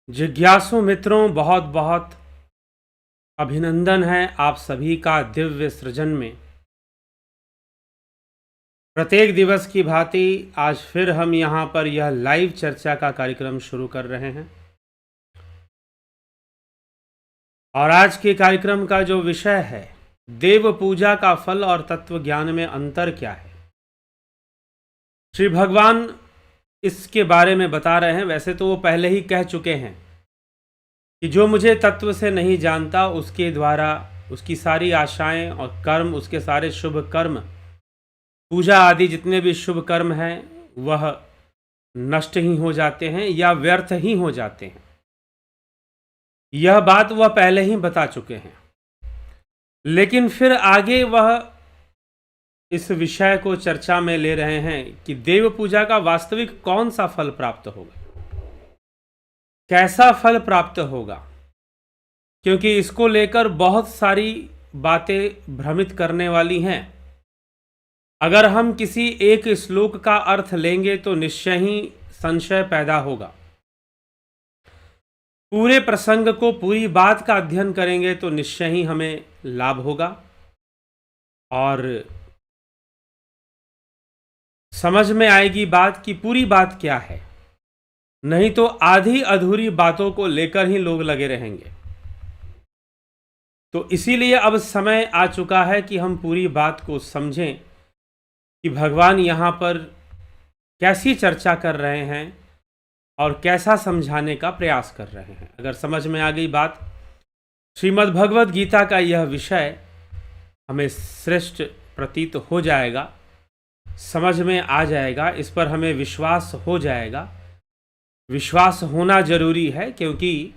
जिज्ञासु मित्रों, बहुत बहुत अभिनंदन है आप सभी का दिव्य सृजन में। प्रत्येक दिवस की भांति आज फिर हम यहाँ पर यह लाइव चर्चा का कार्यक्रम शुरू कर रहे हैं और आज के कार्यक्रम का जो विषय है, देव पूजा का फल और तत्व ज्ञान में अंतर क्या है। श्री भगवान इसके बारे में बता रहे हैं। वैसे तो वो पहले ही कह चुके हैं कि जो मुझे तत्व से नहीं जानता उसके द्वारा उसकी सारी आशाएं और कर्म, उसके सारे शुभ कर्म, पूजा आदि जितने भी शुभ कर्म हैं वह नष्ट ही हो जाते हैं या व्यर्थ ही हो जाते हैं। यह बात वह पहले ही बता चुके हैं, लेकिन फिर आगे वह इस विषय को चर्चा में ले रहे हैं कि देव पूजा का वास्तविक कौन सा फल प्राप्त होगा, कैसा फल प्राप्त होगा, क्योंकि इसको लेकर बहुत सारी बातें भ्रमित करने वाली हैं। अगर हम किसी एक श्लोक का अर्थ लेंगे तो निश्चय ही संशय पैदा होगा। पूरे प्रसंग को, पूरी बात का अध्ययन करेंगे तो निश्चय ही हमें लाभ होगा और समझ में आएगी बात कि पूरी बात क्या है। नहीं तो आधी अधूरी बातों को लेकर ही लोग लगे रहेंगे। तो इसीलिए अब समय आ चुका है कि हम पूरी बात को समझें कि भगवान यहाँ पर कैसी चर्चा कर रहे हैं और कैसा समझाने का प्रयास कर रहे हैं। अगर समझ में आ गई बात, श्रीमद् भगवद गीता का यह विषय हमें श्रेष्ठ प्रतीत हो जाएगा, समझ में आ जाएगा, इस पर हमें विश्वास हो जाएगा। विश्वास होना जरूरी है, क्योंकि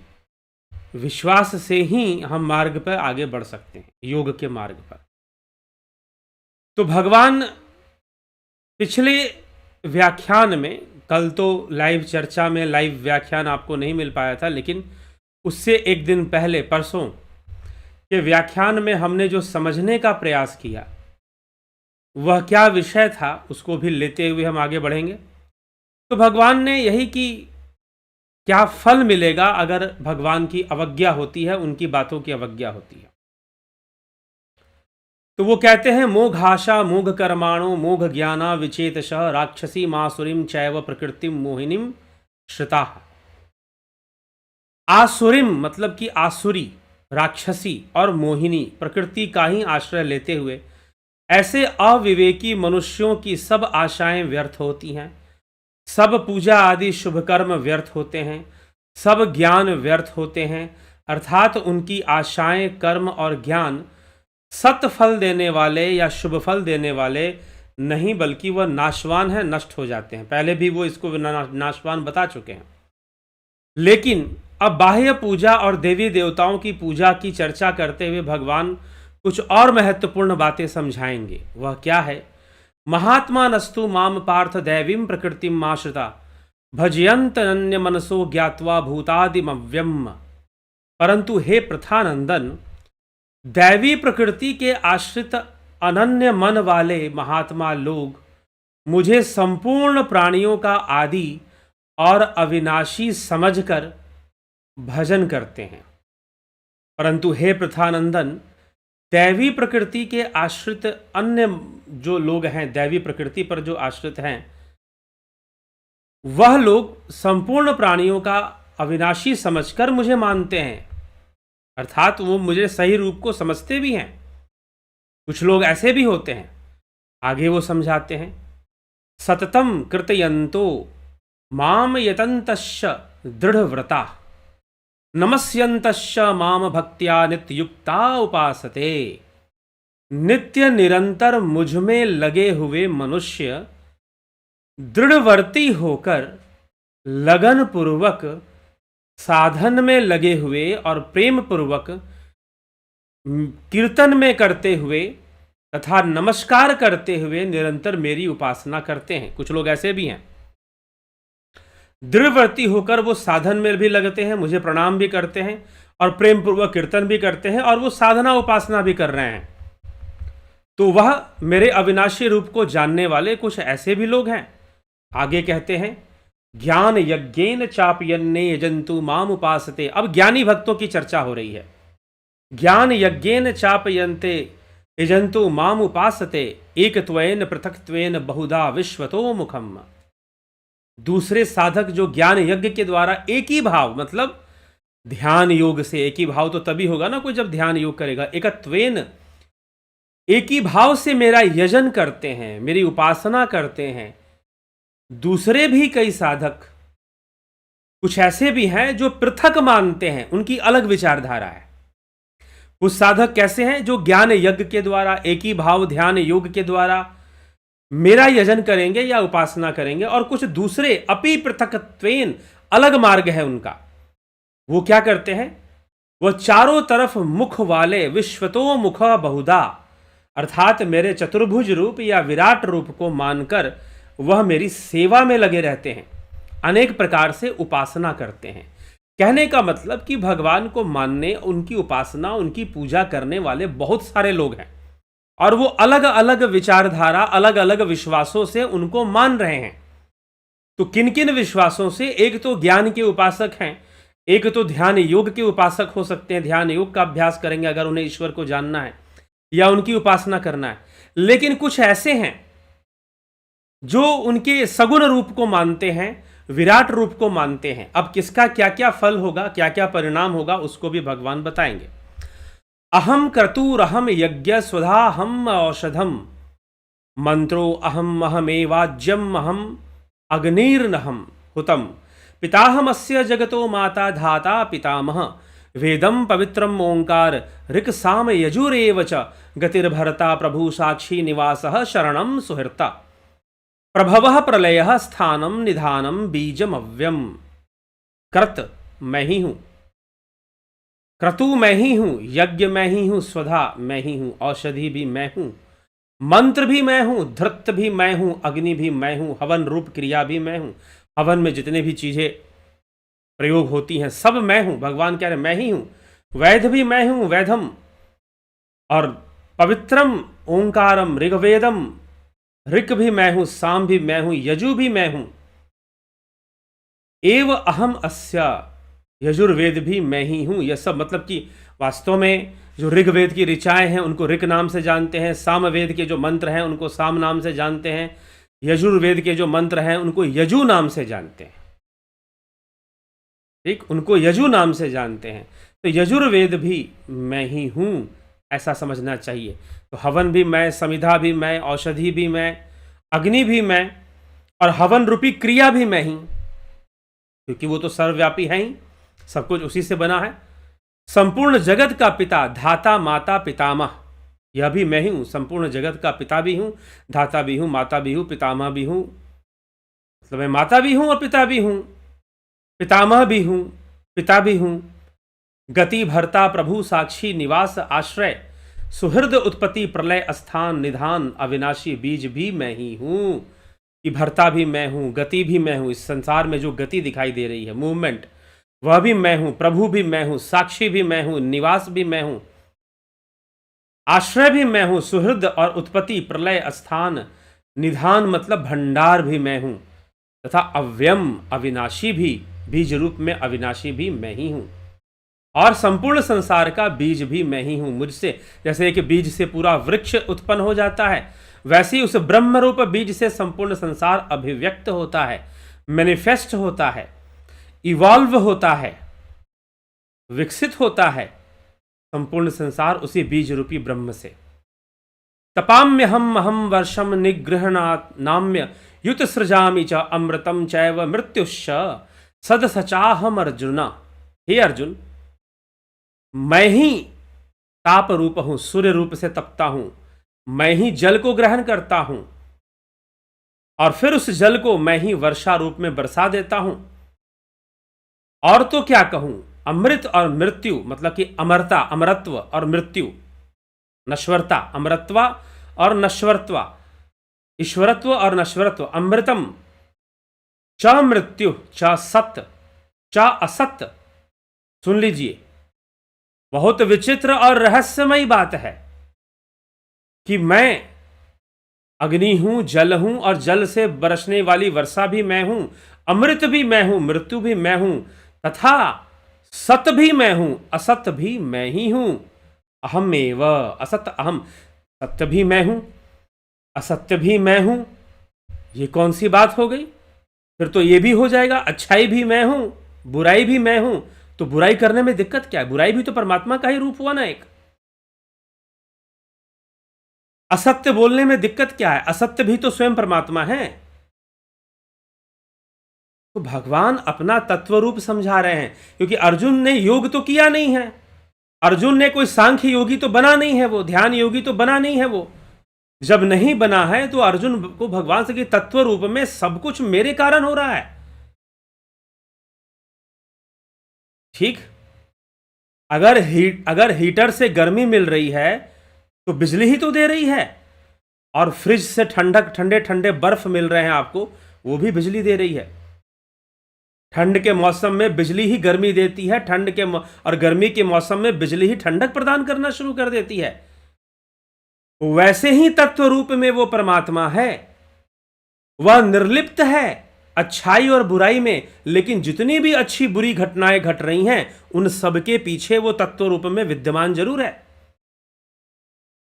विश्वास से ही हम मार्ग पर आगे बढ़ सकते हैं, योग के मार्ग पर। तो भगवान पिछले व्याख्यान में, कल तो लाइव चर्चा में लाइव व्याख्यान आपको नहीं मिल पाया था, लेकिन उससे एक दिन पहले परसों के व्याख्यान में हमने जो समझने का प्रयास किया वह क्या विषय था, उसको भी लेते हुए हम आगे बढ़ेंगे। तो भगवान ने यही कि क्या फल मिलेगा अगर भगवान की अवज्ञा होती है, उनकी बातों की अवज्ञा होती है। तो वो कहते हैं, मोघाशा मोघ कर्माणो मोघ ज्ञाना विचेतशः राक्षसी मासुरीम चैव प्रकृतिम मोहिनीम श्रिता। आसुरीम मतलब कि आसुरी, राक्षसी और मोहिनी, प्रकृति का ही आश्रय लेते हुए ऐसे अविवेकी मनुष्यों की सब आशाएं व्यर्थ होती हैं, सब पूजा आदि शुभ कर्म व्यर्थ होते हैं, सब ज्ञान व्यर्थ होते हैं। अर्थात उनकी आशाएं, कर्म और ज्ञान सत फल देने वाले या शुभ फल देने वाले नहीं, बल्कि वह नाशवान है, नष्ट हो जाते हैं। पहले भी वो इसको नाशवान बता चुके हैं। लेकिन अब बाह्य पूजा और देवी देवताओं की पूजा की चर्चा करते हुए भगवान कुछ और महत्वपूर्ण बातें समझाएंगे। वह क्या है? महात्मा नस्तु माम पार्थ दैवीं प्रकृतिम माश्रिता भजयंत अन्य मनसो ज्ञात्वा भूतादिमव्यम। परंतु हे प्रथानंदन, दैवी प्रकृति के आश्रित अनन्य मन वाले महात्मा लोग मुझे संपूर्ण प्राणियों का आदि और अविनाशी समझकर भजन करते हैं। परंतु हे प्रथानंदन, दैवी प्रकृति के आश्रित अन्य जो लोग हैं, दैवी प्रकृति पर जो आश्रित हैं, वह लोग संपूर्ण प्राणियों का अविनाशी समझकर मुझे मानते हैं। अर्थात वो मुझे सही रूप को समझते भी हैं। कुछ लोग ऐसे भी होते हैं। आगे वो समझाते हैं, सततम कृतयंतो माम यतंतश्च दृढ़व्रता नमस्यंतश्च माम भक्त्या नित्ययुक्ता उपासते। नित्य निरंतर मुझ में लगे हुए मनुष्य दृढ़वर्ती होकर लगन पूर्वक साधन में लगे हुए और प्रेम पूर्वक कीर्तन में करते हुए तथा नमस्कार करते हुए निरंतर मेरी उपासना करते हैं। कुछ लोग ऐसे भी हैं, दृढ़वर्ती होकर वो साधन में भी लगते हैं, मुझे प्रणाम भी करते हैं और प्रेम पूर्वक कीर्तन भी करते हैं और वो साधना उपासना भी कर रहे हैं। तो वह मेरे अविनाशी रूप को जानने वाले कुछ ऐसे भी लोग हैं। आगे कहते हैं, ज्ञान यज्ञेन चापयन्ने यजन्तु माम उपासते। अब ज्ञानी भक्तों की चर्चा हो रही है। ज्ञान यज्ञेन चापयन्ते यजन्तु माम उपासते एकत्वेन पृथक्त्वेन बहुधा विश्वतो मुखम। दूसरे साधक जो ज्ञान यज्ञ के द्वारा एक ही भाव, मतलब ध्यान योग से, एक ही भाव तो तभी होगा ना कोई जब ध्यान योग करेगा, एकत्वेन एक ही भाव से मेरा यजन करते हैं, मेरी उपासना करते हैं। दूसरे भी कई साधक कुछ ऐसे भी हैं जो पृथक मानते हैं, उनकी अलग विचारधारा है। कुछ साधक कैसे हैं जो ज्ञान यज्ञ के द्वारा, एक ही भाव ध्यान योग के द्वारा मेरा यजन करेंगे या उपासना करेंगे। और कुछ दूसरे अपि पृथकत्वेन, अलग मार्ग है उनका। वो क्या करते हैं? वो चारों तरफ मुख वाले विश्वतो मुख बहुधा, अर्थात मेरे चतुर्भुज रूप या विराट रूप को मानकर वह मेरी सेवा में लगे रहते हैं, अनेक प्रकार से उपासना करते हैं। कहने का मतलब कि भगवान को मानने, उनकी उपासना, उनकी पूजा करने वाले बहुत सारे लोग हैं और वो अलग अलग विचारधारा, अलग अलग विश्वासों से उनको मान रहे हैं। तो किन किन विश्वासों से? एक तो ज्ञान के उपासक हैं, एक तो ध्यान योग के उपासक हो सकते हैं, ध्यान योग का अभ्यास करेंगे अगर उन्हें ईश्वर को जानना है या उनकी उपासना करना है। लेकिन कुछ ऐसे हैं जो उनके सगुण रूप को मानते हैं, विराट रूप को मानते हैं। अब किसका क्या क्या फल होगा, क्या क्या परिणाम होगा, उसको भी भगवान बताएंगे। अहम क्रतुरहम यज्ञ स्वधाहम औषधम मंत्रो अहम अहमेवाज्यम अहम अग्निर्नहम हुतम पिताहमस्य जगतो माता धाता पितामह वेदम पवित्रम ओंकार ऋक् साम यजुरेव च गतिर्भरता प्रभु साक्षी निवासः शरणम सुहृता प्रभवः प्रलयः स्थानम निधानम बीजम अव्यम। कृत मैं ही हूं, क्रतु मैं ही हूं, यज्ञ मैं ही हूं, स्वधा मैं ही हूं, औषधि भी मैं हूं, मंत्र भी मैं हूं, धृत भी मैं हूं, अग्नि भी मैं हूं, हवन रूप क्रिया भी मैं हूं। हवन में जितने भी चीजें प्रयोग होती हैं सब मैं हूं। भगवान कह रहे मैं ही हूं। वैध भी मैं हूं, वैधम, और पवित्रम ओंकारम ऋग्वेदम, ऋक भी मैं हूं, साम भी मैं हूं, यजु भी मैं हूं। एव अहम अस्या, यजुर्वेद भी मैं ही हूं। यह सब मतलब कि वास्तव में जो ऋग्वेद की ऋचाएं हैं उनको ऋक नाम से जानते हैं, सामवेद के जो मंत्र हैं उनको साम नाम से जानते हैं, यजुर्वेद के जो मंत्र हैं उनको यजु नाम से जानते हैं। ठीक, उनको यजु नाम से जानते हैं। तो यजुर्वेद भी मैं ही हूं, ऐसा समझना चाहिए। तो हवन भी मैं, समिधा भी मैं, औषधि भी मैं, अग्नि भी मैं, और हवन रूपी क्रिया भी मैं ही, क्योंकि वो तो सर्वव्यापी है ही, सब कुछ उसी से बना है। संपूर्ण जगत का पिता, धाता माता पितामह, यह भी मैं ही हूं। संपूर्ण जगत का पिता भी हूं, धाता भी हूं, माता भी हूं, पितामह भी हूं। मतलब मैं माता भी हूं और पिता भी हूं, पितामह भी हूं, पिता भी हूं। गति भरता प्रभु साक्षी निवास आश्रय सुहृद उत्पत्ति प्रलय स्थान निधान अविनाशी बीज भी मैं ही हूं। कि भरता भी मैं हूं, गति भी मैं हूं, इस संसार में जो गति दिखाई दे रही है, मूवमेंट, वह भी मैं हूं, प्रभु भी मैं हूं, साक्षी भी मैं हूं, निवास भी मैं हूं, आश्रय भी मैं हूं, सुहृद और उत्पत्ति प्रलय स्थान निधान मतलब भंडार भी मैं हूं, तथा अव्यम अविनाशी भी, बीज रूप में अविनाशी भी मैं ही हूं, और संपूर्ण संसार का बीज भी मैं ही हूं। मुझसे जैसे एक बीज से पूरा वृक्ष उत्पन्न हो जाता है, वैसे ही उस ब्रह्म रूप बीज से संपूर्ण संसार अभिव्यक्त होता है, मैनिफेस्ट होता है, इवॉल्व होता है, विकसित होता है। संपूर्ण संसार उसी बीज रूपी ब्रह्म से। तपाम्य हम वर्षम निगृहणात् नाम्य युत सृजामि च अमृतम चैव मृत्युश्च सदसचाहम अर्जुना। हे अर्जुन, मैं ही ताप रूप हूं, सूर्य रूप से तपता हूं, मैं ही जल को ग्रहण करता हूं और फिर उस जल को मैं ही वर्षा रूप में बरसा देता हूं। और तो क्या कहूं, अमृत और मृत्यु मतलब कि अमरता, अमरत्व और मृत्यु, नश्वरता, अमरत्वा और नश्वरत्वा, ईश्वरत्व और नश्वरत्व, अमृतम च मृत्यु च सत्य च असत्य। सुन लीजिए, बहुत विचित्र और रहस्यमयी बात है कि मैं अग्नि हूं, जल हूं और जल से बरसने वाली वर्षा भी मैं हूं, अमृत भी मैं हूं, मृत्यु भी मैं हूं, तथा सत भी मैं हूं, असत भी मैं ही हूं। अहमेव असत अहम, सत्य भी मैं हूं, असत्य भी मैं हूं। ये कौन सी बात हो गई? फिर तो ये भी हो जाएगा, अच्छाई भी मैं हूं, बुराई भी मैं हूं। तो बुराई करने में दिक्कत क्या है? बुराई भी तो परमात्मा का ही रूप हुआ ना एक। असत्य बोलने में दिक्कत क्या है? असत्य भी तो स्वयं परमात्मा है। तो भगवान अपना तत्व रूप समझा रहे हैं, क्योंकि अर्जुन ने योग तो किया नहीं है, अर्जुन ने कोई सांख्य योगी तो बना नहीं है, वो ध्यान योगी तो बना नहीं है। वो जब नहीं बना है तो अर्जुन को भगवान से कि तत्व रूप में सब कुछ मेरे कारण हो रहा है। ठीक, अगर हीटर से गर्मी मिल रही है तो बिजली ही तो दे रही है, और फ्रिज से ठंडक ठंडे ठंडे बर्फ मिल रहे हैं आपको, वो भी बिजली दे रही है। ठंड के मौसम में बिजली ही गर्मी देती है, और गर्मी के मौसम में बिजली ही ठंडक प्रदान करना शुरू कर देती है। वैसे ही तत्व रूप में वो परमात्मा है, वह निर्लिप्त है अच्छाई और बुराई में, लेकिन जितनी भी अच्छी बुरी घटनाएं घट रही हैं उन सबके पीछे वो तत्व रूप में विद्यमान जरूर है।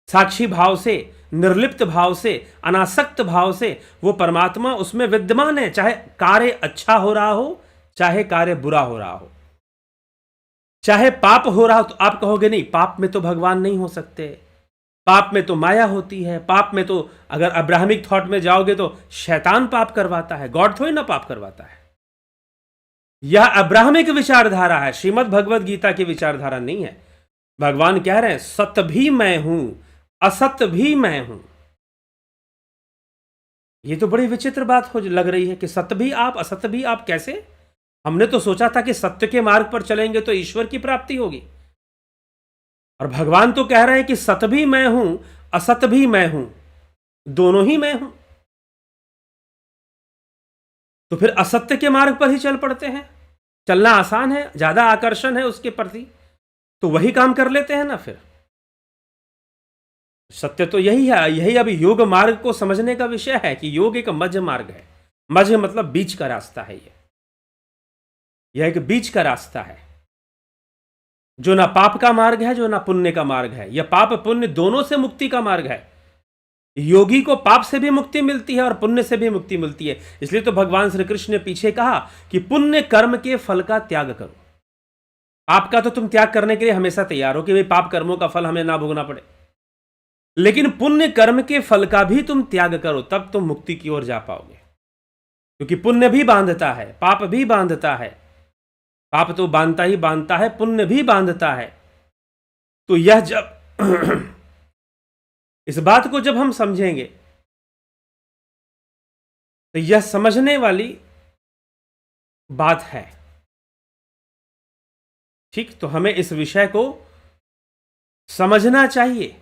साक्षी भाव से, निर्लिप्त भाव से, अनासक्त भाव से वो परमात्मा उसमें विद्यमान है, चाहे कार्य अच्छा हो रहा हो, चाहे कार्य बुरा हो रहा हो, चाहे पाप हो रहा हो। तो आप कहोगे नहीं, पाप में तो भगवान नहीं हो सकते, पाप में तो माया होती है, पाप में तो अगर अब्राहमिक थॉट में जाओगे तो शैतान पाप करवाता है, गॉड थोड़ी ना पाप करवाता है। यह अब्राहमिक विचारधारा है, श्रीमद् भगवद गीता की विचारधारा नहीं है। भगवान कह रहे हैं सत्य भी मैं हूं, असत्य भी मैं हूं। ये तो बड़ी विचित्र बात हो लग रही है कि सत्य भी आप, असत्य भी आप, कैसे? हमने तो सोचा था कि सत्य के मार्ग पर चलेंगे तो ईश्वर की प्राप्ति होगी, और भगवान तो कह रहे हैं कि सत्य भी मैं हूं, असत्य भी मैं हूं, दोनों ही मैं हूं। तो फिर असत्य के मार्ग पर ही चल पड़ते हैं, चलना आसान है, ज्यादा आकर्षण है उसके प्रति, तो वही काम कर लेते हैं ना। फिर सत्य तो यही है, यही अभी योग मार्ग को समझने का विषय है कि योग एक मध्य मार्ग है। मध्य मतलब बीच का रास्ता है। यह एक बीच का रास्ता है, जो ना पाप का मार्ग है, जो ना पुण्य का मार्ग है। यह पाप पुण्य दोनों से मुक्ति का मार्ग है। योगी को पाप से भी मुक्ति मिलती है और पुण्य से भी मुक्ति मिलती है। इसलिए तो भगवान श्री कृष्ण ने पीछे कहा कि पुण्य कर्म के फल का त्याग करो। पाप का तो तुम त्याग करने के लिए हमेशा तैयार हो कि भाई पाप कर्मों का फल हमें ना भोगना पड़े, लेकिन पुण्य कर्म के फल का भी तुम त्याग करो, तब तुम मुक्ति की ओर जा पाओगे। क्योंकि पुण्य भी बांधता है, पाप भी बांधता है। पाप तो बांधता ही बांधता है, पुण्य भी बांधता है। तो यह जब इस बात को जब हम समझेंगे तो यह समझने वाली बात है। ठीक, तो हमें इस विषय को समझना चाहिए,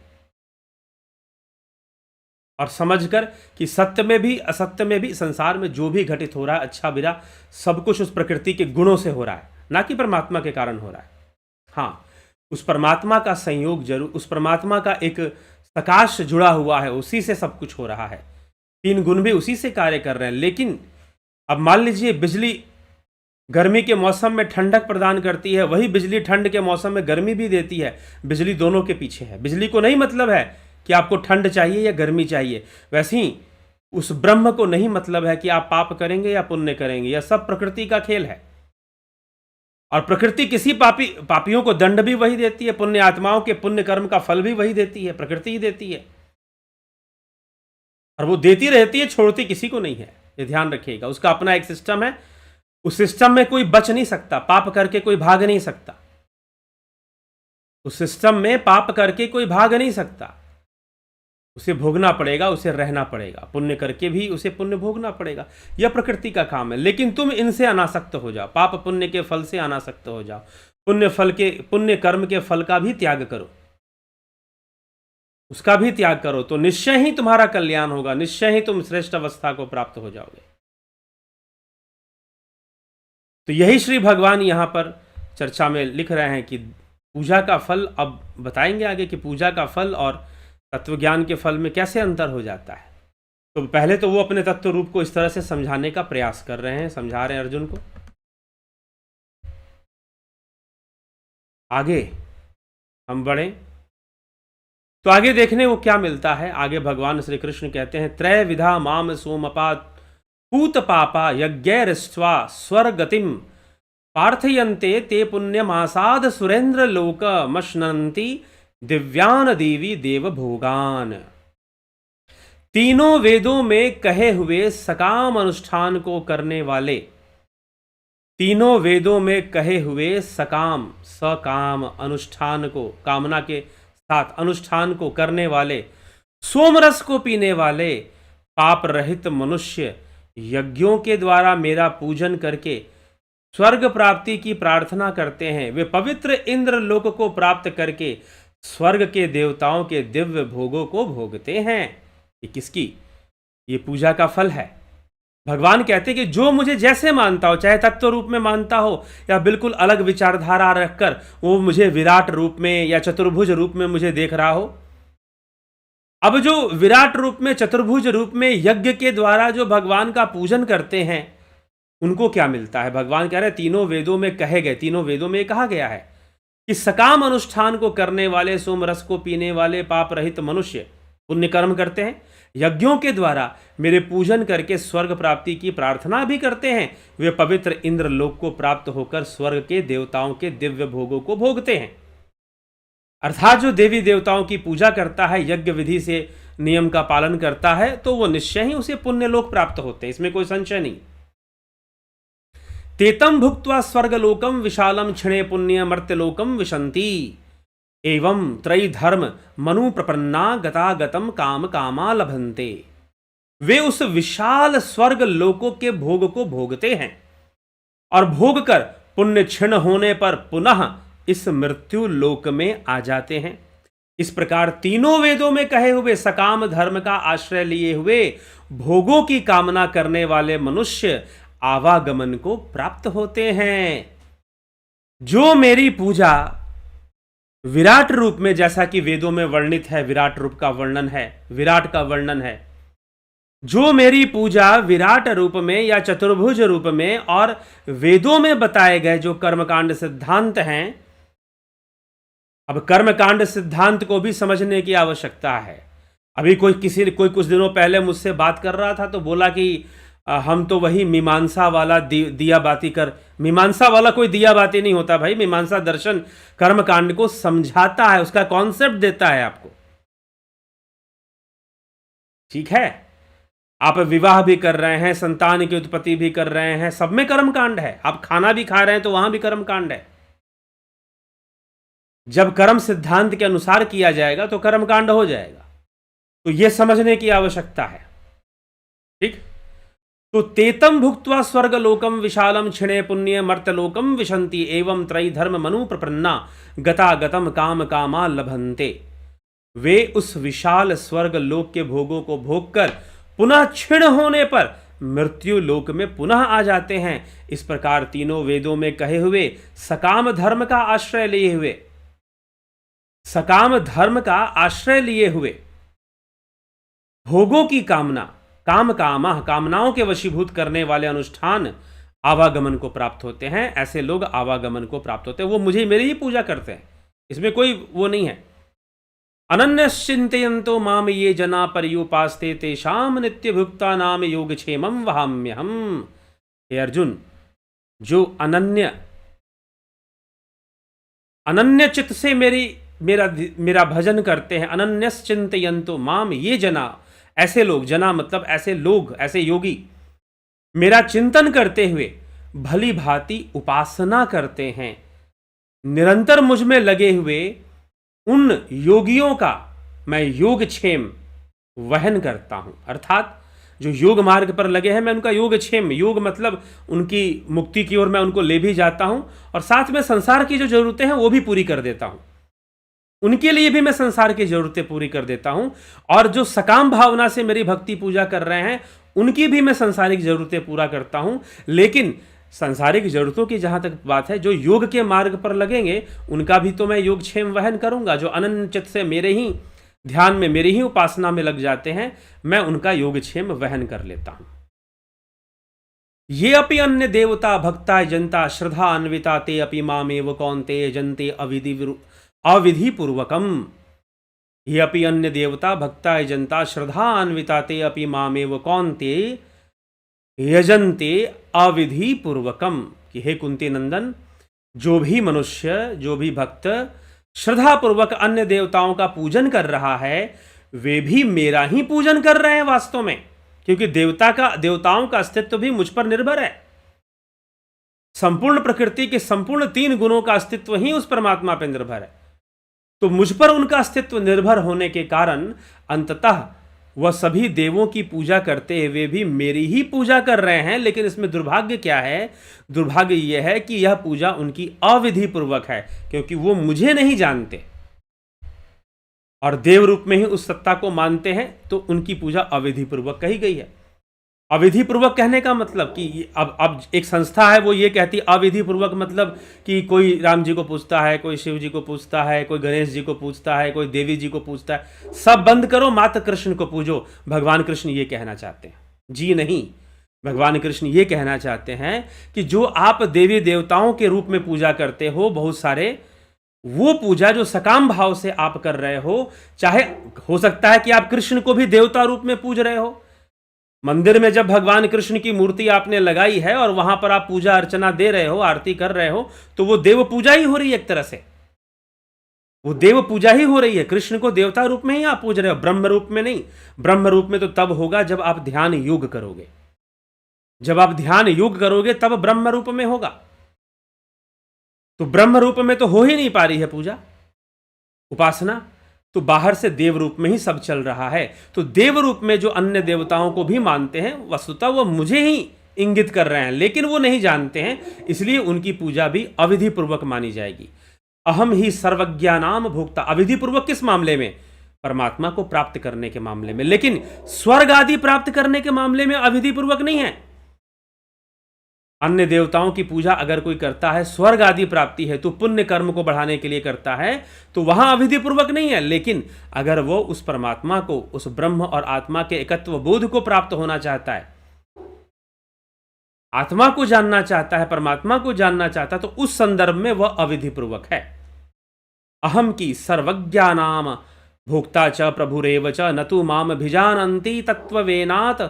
और समझकर कि सत्य में भी असत्य में भी, संसार में जो भी घटित हो रहा है, अच्छा बुरा, सब कुछ उस प्रकृति के गुणों से हो रहा है, ना कि परमात्मा के कारण हो रहा है। हाँ, उस परमात्मा का संयोग जरूर, उस परमात्मा का एक प्रकाश जुड़ा हुआ है, उसी से सब कुछ हो रहा है। तीन गुण भी उसी से कार्य कर रहे हैं। लेकिन अब मान लीजिए बिजली गर्मी के मौसम में ठंडक प्रदान करती है, वही बिजली ठंड के मौसम में गर्मी भी देती है। बिजली दोनों के पीछे है। बिजली को नहीं मतलब है कि आपको ठंड चाहिए या गर्मी चाहिए, वैसे ही उस ब्रह्म को नहीं मतलब है कि आप पाप करेंगे या पुण्य करेंगे। यह सब प्रकृति का खेल है, और प्रकृति किसी पापियों को दंड भी वही देती है, पुण्य आत्माओं के पुण्य कर्म का फल भी वही देती है, प्रकृति ही देती है। और वो देती रहती है, छोड़ती किसी को नहीं है, ये ध्यान रखिएगा। उसका अपना एक सिस्टम है, उस सिस्टम में कोई बच नहीं सकता, पाप करके कोई भाग नहीं सकता। उस सिस्टम में पाप करके कोई भाग नहीं सकता, उसे भोगना पड़ेगा, उसे रहना पड़ेगा। पुण्य करके भी उसे पुण्य भोगना पड़ेगा, यह प्रकृति का काम है। लेकिन तुम इनसे अनासक्त हो जाओ, पाप पुण्य के फल से अनासक्त हो जाओ, पुण्य कर्म के फल का भी त्याग करो, उसका भी त्याग करो, तो निश्चय ही तुम्हारा कल्याण होगा, निश्चय ही तुम श्रेष्ठ अवस्था को प्राप्त हो जाओगे। तो यही श्री भगवान यहां पर चर्चा में लिख रहे हैं कि पूजा का फल, अब बताएंगे आगे कि पूजा का फल और तत्वज्ञान के फल में कैसे अंतर हो जाता है। तो पहले तो वो अपने तत्व रूप को इस तरह से समझाने का प्रयास कर रहे हैं, समझा रहे हैं अर्जुन को। आगे हम बढ़े तो आगे देखने को क्या मिलता है। आगे भगवान श्री कृष्ण कहते हैं, त्रय विधा माम सोमपात पूत पापा यज्ञैरिष्ट्वा स्वर्गतिम पार्थयन्ते ते पुण्यमासाद सुरेंद्र लोक मश्नन्ति दिव्यान देवी देव भोगान। तीनों वेदों में कहे हुए सकाम अनुष्ठान को करने वाले, तीनों वेदों में कहे हुए सकाम अनुष्ठान को, कामना के साथ अनुष्ठान को करने वाले, सोमरस को पीने वाले पाप रहित मनुष्य यज्ञों के द्वारा मेरा पूजन करके स्वर्ग प्राप्ति की प्रार्थना करते हैं। वे पवित्र इंद्र लोक को प्राप्त करके स्वर्ग के देवताओं के दिव्य भोगों को भोगते हैं। ये किसकी? ये पूजा का फल है। भगवान कहते हैं कि जो मुझे जैसे मानता हो, चाहे तत्व रूप में मानता हो या बिल्कुल अलग विचारधारा रखकर वो मुझे विराट रूप में या चतुर्भुज रूप में मुझे देख रहा हो। अब जो विराट रूप में, चतुर्भुज रूप में यज्ञ के द्वारा जो भगवान का पूजन करते हैं, उनको क्या मिलता है? भगवान कह रहे हैं तीनों वेदों में कहे गए, तीनों वेदों में कहा गया है कि सकाम अनुष्ठान को करने वाले, सोमरस को पीने वाले पाप रहित मनुष्य पुण्य कर्म करते हैं, यज्ञों के द्वारा मेरे पूजन करके स्वर्ग प्राप्ति की प्रार्थना भी करते हैं। वे पवित्र इंद्र लोक को प्राप्त होकर स्वर्ग के देवताओं के दिव्य भोगों को भोगते हैं। अर्थात जो देवी देवताओं की पूजा करता है, यज्ञ विधि से नियम का पालन करता है, तो वो निश्चय ही उसे पुण्य लोक प्राप्त होते हैं, इसमें कोई संशय नहीं। तेतम भुक्त्वा स्वर्गलोकम विशालम क्षणे पुण्य मर्त्यलोकम विशंति एवं त्रयी धर्म मनु प्रपन्ना गतागतम काम कामा लभन्ते। वे उस विशाल स्वर्ग लोकों के भोग को भोगते हैं और भोग कर पुण्य क्षीण होने पर पुनः इस मृत्यु लोक में आ जाते हैं। इस प्रकार तीनों वेदों में कहे हुए सकाम धर्म का आश्रय लिए हुए भोगों की कामना करने वाले मनुष्य आवागमन को प्राप्त होते हैं। जो मेरी पूजा विराट रूप में, जैसा कि वेदों में वर्णित है, विराट रूप का वर्णन है, विराट का वर्णन है, जो मेरी पूजा विराट रूप में या चतुर्भुज रूप में और वेदों में बताए गए जो कर्मकांड सिद्धांत हैं। अब कर्मकांड सिद्धांत को भी समझने की आवश्यकता है। अभी कोई कुछ दिनों पहले मुझसे बात कर रहा था तो बोला कि हम तो वही मीमांसा वाला दिया बाती कर। मीमांसा वाला कोई दिया बाती नहीं होता भाई। मीमांसा दर्शन कर्मकांड को समझाता है, उसका कॉन्सेप्ट देता है आपको। ठीक है, आप विवाह भी कर रहे हैं, संतान की उत्पत्ति भी कर रहे हैं, सब में कर्मकांड है। आप खाना भी खा रहे हैं तो वहां भी कर्मकांड है। जब कर्म सिद्धांत के अनुसार किया जाएगा तो कर्मकांड हो जाएगा। तो यह समझने की आवश्यकता है। ठीक, तो तेतम भुक्त्वा स्वर्गलोकम विशालम क्षणे पुण्य मर्त्यलोकम विशंति एवं त्रयी धर्म मनु प्रपन्ना गतागतम काम कामा लभन्ते। वे उस विशाल स्वर्ग लोक के भोगों को भोगकर पुनः क्षीण होने पर मृत्यु लोक में पुनः आ जाते हैं। इस प्रकार तीनों वेदों में कहे हुए सकाम धर्म का आश्रय लिए हुए, सकाम धर्म का आश्रय लिए हुए भोगों की कामना, कामनाओं के वशीभूत करने वाले अनुष्ठान आवागमन को प्राप्त होते हैं। ऐसे लोग आवागमन को प्राप्त होते हैं, वो मुझे मेरी ही पूजा करते हैं, इसमें कोई वो नहीं है। अनन्यश्चिन्तयन्तो माम ये जना पर्युपास्ते तेषाम नित्य भुक्ता नाम योगक्षेमं वहाम्यहम्। हे अर्जुन, जो अनन्य चित्त से मेरा भजन करते हैं, अनन्यश्चिन्तयन्तो माम ये जना, ऐसे लोग, जना मतलब ऐसे लोग, ऐसे योगी मेरा चिंतन करते हुए भली भांति उपासना करते हैं, निरंतर मुझ में लगे हुए उन योगियों का मैं योगक्षेम वहन करता हूं। अर्थात जो योग मार्ग पर लगे हैं, मैं उनका योगक्षेम, योग मतलब उनकी मुक्ति की ओर मैं उनको ले भी जाता हूं और साथ में संसार की जो जरूरतें हैं वो भी पूरी कर देता हूं। उनके लिए भी मैं संसार की जरूरतें पूरी कर देता हूं और जो सकाम भावना से मेरी भक्ति पूजा कर रहे हैं उनकी भी मैं संसारिक जरूरतें पूरा करता हूं। लेकिन सांसारिक जरूरतों की जहां तक बात है, जो योग के मार्ग पर लगेंगे उनका भी तो मैं योगक्षेम वहन करूंगा। जो अनन्य चित्त से मेरे ही ध्यान में मेरी ही उपासना में लग जाते हैं, मैं उनका योगक्षेम वहन कर लेता हूं। ये अपि अन्य देवता भक्ता जनता श्रद्धा अन्विता ते अपि मामेव कौन्तेय जन्ते अविधि पूर्वकम। ये अपि अन्य देवता भक्ता जनता श्रद्धा अन्विता ते अपि मामेव कौन्तेय यजन्ते अविधि पूर्वकम। कि हे कुंती नंदन, जो भी मनुष्य, जो भी भक्त श्रद्धा पूर्वक अन्य देवताओं का पूजन कर रहा है, वे भी मेरा ही पूजन कर रहे हैं वास्तव में, क्योंकि देवताओं का अस्तित्व भी मुझ पर निर्भर है। संपूर्ण प्रकृति के संपूर्ण 3 गुणों का अस्तित्व ही उस परमात्मा पर निर्भर है। तो मुझ पर उनका अस्तित्व निर्भर होने के कारण अंततः वह सभी देवों की पूजा करते हुए भी मेरी ही पूजा कर रहे हैं। लेकिन इसमें दुर्भाग्य क्या है? दुर्भाग्य यह है कि यह पूजा उनकी अविधि पूर्वक है, क्योंकि वो मुझे नहीं जानते और देव रूप में ही उस सत्ता को मानते हैं, तो उनकी पूजा अविधि पूर्वक कही गई है। अविधि पूर्वक कहने का मतलब कि अब एक संस्था है, वो ये कहती है अविधि पूर्वक मतलब कि कोई राम जी को पूजता है, कोई शिव जी को पूजता है, कोई गणेश जी को पूजता है, कोई देवी जी को पूजता है, सब बंद करो, मात्र कृष्ण को पूजो। भगवान कृष्ण ये कहना चाहते हैं? जी नहीं, भगवान कृष्ण ये कहना चाहते हैं कि जो आप देवी देवताओं के रूप में पूजा करते हो बहुत सारे, वो पूजा जो सकाम भाव से आप कर रहे हो, चाहे हो सकता है कि आप कृष्ण को भी देवता रूप में पूज रहे हो। मंदिर में जब भगवान कृष्ण की मूर्ति आपने लगाई है और वहां पर आप पूजा अर्चना दे रहे हो, आरती कर रहे हो, तो वो देव पूजा ही हो रही है। एक तरह से वो देव पूजा ही हो रही है। कृष्ण को देवता रूप में ही आप पूज रहे हो, ब्रह्म रूप में नहीं। ब्रह्म रूप में तो तब होगा जब आप ध्यान योग करोगे। जब आप ध्यान योग करोगे तब ब्रह्म रूप में होगा। तो ब्रह्म रूप में तो हो ही नहीं पा रही है पूजा, उपासना, तो बाहर से देव रूप में ही सब चल रहा है। तो देव रूप में जो अन्य देवताओं को भी मानते हैं, वस्तुतः वो मुझे ही इंगित कर रहे हैं, लेकिन वो नहीं जानते हैं, इसलिए उनकी पूजा भी अविधि पूर्वक मानी जाएगी। अहम ही सर्वज्ञानाम भोक्ता। अविधि पूर्वक किस मामले में? परमात्मा को प्राप्त करने के मामले में। लेकिन स्वर्ग आदि प्राप्त करने के मामले में अविधि पूर्वक नहीं है। अन्य देवताओं की पूजा अगर कोई करता है, स्वर्ग आदि प्राप्ति है तो पुण्य कर्म को बढ़ाने के लिए करता है, तो वहां अविधि पूर्वक नहीं है। लेकिन अगर वो उस परमात्मा को, उस ब्रह्म और आत्मा के एकत्व बोध को प्राप्त होना चाहता है, आत्मा को जानना चाहता है, परमात्मा को जानना चाहता है, तो उस संदर्भ में वह अविधि पूर्वक है। अहम की सर्वज्ञानाम भोक्ता च प्रभुरेव च न तु माम भिजानन्ति तत्त्ववेनात्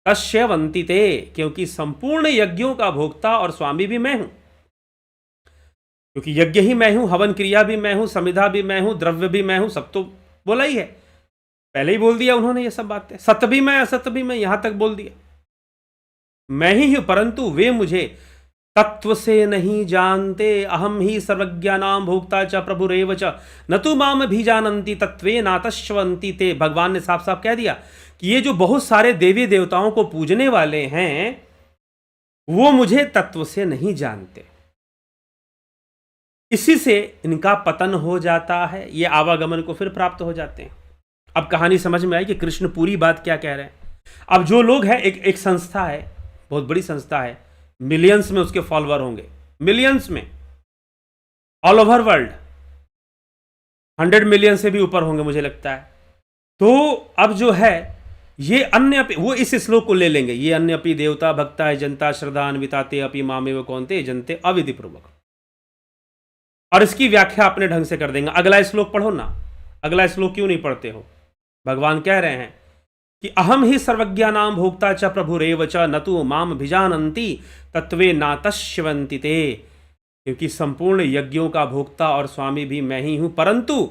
तस्यवन्ति ते। क्योंकि संपूर्ण यज्ञों का भोक्ता और स्वामी भी मैं हूं, क्योंकि यज्ञ ही मैं हूं, हवन क्रिया भी मैं हूं, समिधा भी मैं हूं, द्रव्य भी मैं हूं, सब तो बोला ही है, पहले ही बोल दिया उन्होंने ये सब बातें। सत्य भी मैं, असत्य भी मैं, यहां तक बोल दिया, मैं ही हूं, परंतु वे मुझे तत्व से नहीं जानते। अहम ही सर्वज्ञानाम भोक्ता च प्रभुरेव च न तु माम भी जानन्ति तत्वे नातश्वन्ति ते। भगवान ने साफ साफ कह दिया कि ये जो बहुत सारे देवी देवताओं को पूजने वाले हैं, वो मुझे तत्व से नहीं जानते, इसी से इनका पतन हो जाता है, ये आवागमन को फिर प्राप्त हो जाते हैं। अब कहानी समझ में आई कि कृष्ण पूरी बात क्या कह रहे हैं। अब जो लोग हैं, एक संस्था है, बहुत बड़ी संस्था है, मिलियंस में उसके फॉलोअर होंगे, मिलियंस में, ऑल ओवर वर्ल्ड 100 मिलियन से भी ऊपर होंगे मुझे लगता है। तो अब जो है ये अन्य, वो इस श्लोक को ले लेंगे, ये अन्य अपि देवता भक्ता है जनता श्रद्धान्विता ते अपि मामेव कौन्ते जनते अविधि पूर्वक, और इसकी व्याख्या अपने ढंग से कर देंगे। अगला श्लोक पढ़ो ना, अगला श्लोक क्यों नहीं पढ़ते हो? भगवान कह रहे हैं कि अहम ही सर्वज्ञानाम भोक्ता च प्रभुरेव च न तु माम भिजानन्ति तत्वे नातश्यवन्ति ते। क्योंकि संपूर्ण यज्ञों का भोक्ता और स्वामी भी मैं ही हूं, परंतु